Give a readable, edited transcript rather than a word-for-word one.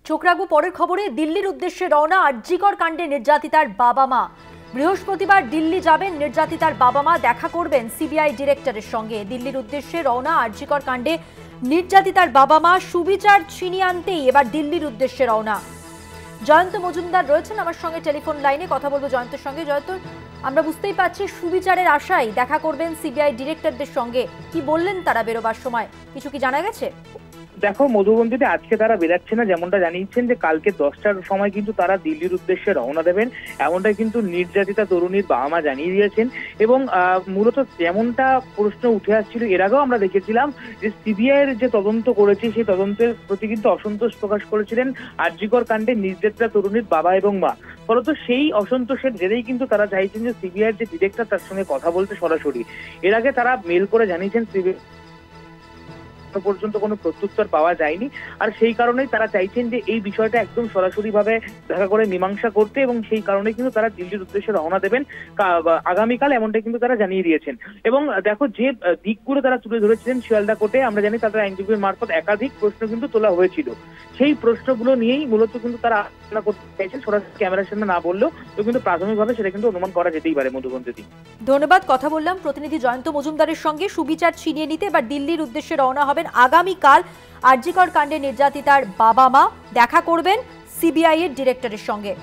চোখ রাখবো পরের খবরে। দিল্লির উদ্দেশ্যে রওনা আরজিকর কাণ্ডে নির্যাতিতার বাবা মা। বৃহস্পতিবার দিল্লি যাবেন নির্যাতিতার বাবা মা, দেখা করবেন সিবিআই ডিরেক্টরের সঙ্গে। দিল্লির উদ্দেশ্যে রওনা আরজিকর কাণ্ডে নির্যাতিতার বাবা মা, সুবিচার ছিনিয়ে আনতেই এবার দিল্লির উদ্দেশ্যে রওনা। জয়ন্ত মজুমদার রয়েছেন আমার সঙ্গে টেলিফোন লাইনে, কথা বলবো জয়ন্তের সঙ্গে। জয়ন্ত, আমরা বুঝতেই পারছি সুবিচারের আশায় দেখা করবেন সিবিআই ডিরেক্টরদের সঙ্গে, কি বললেন তারা বেরোবার সময়, কিছু কি জানা গেছে? দেখো মধুবন্তীতে আজকে তারা বেরাচ্ছে না, যেমনটা জানিয়েছেন যে কালকে 10টার সময় কিন্তু তারা দিল্লির উদ্দেশ্যে রওনা দেবেন, এমনটাই কিন্তু নির্যাতিতা তরুণীর বাবা মা জানিয়ে দিয়েছেন। এবং মূলত যেমনটা প্রশ্ন উঠে আসছিল, এর আগেও আমরা দেখেছিলাম যে সিবিআই এর যে তদন্ত করেছে সেই তদন্তের প্রতি কিন্তু অসন্তোষ প্রকাশ করেছিলেন আরজিকর কাণ্ডে নির্যাতিতা তরুণীর বাবা এবং মা। ফলত সেই অসন্তোষের জেরেই কিন্তু তারা চাইছেন যে সিবিআই এর যে ডিরেক্টর তার সঙ্গে কথা বলতে সরাসরি। এর আগে তারা মেল করে জানিয়েছেন সিবিআই পর্যন্ত কোনো প্রত্যুত্তর পাওয়া যায়নি, আর সেই কারণেই তারা চাইছেন যে এই বিষয়টা একদম সরাসরি ভাবে দেখা করে মীমাংসা করতে, এবং সেই কারণে কিন্তু তারা দিল্লির উদ্দেশ্যে রওনা দেবেন আগামীকাল, এমনটা কিন্তু তারা জানিয়ে দিয়েছেন। এবং দেখো যে দিকগুলো তারা তুলে ধরেছিলেন শিয়ালদা কোর্টে, আমরা জানি তাদের আইনজীবীর মারফত একাধিক প্রশ্ন কিন্তু তোলা হয়েছিল। সেই প্রশ্নগুলো নিয়েই মূলত কিন্তু তারা আলোচনা করতে চাইছেন, সরাসরি ক্যামেরার সামনে না বললেও তো কিন্তু প্রাথমিকভাবে সেটা কিন্তু অনুমান করা যেতেই পারে। মধুবন্তী, ধন্যবাদ। কথা বললাম প্রতিনিধি জয়ন্ত মজুমদারের সঙ্গে। সুবিচার ছিনিয়ে নিতে এবার দিল্লির উদ্দেশ্যে রওনা হবেন আগামীকাল আরজিকর কাণ্ডে নির্যাতিতার বাবা মা, দেখা করবেন সিবিআই এর ডিরেক্টরের সঙ্গে।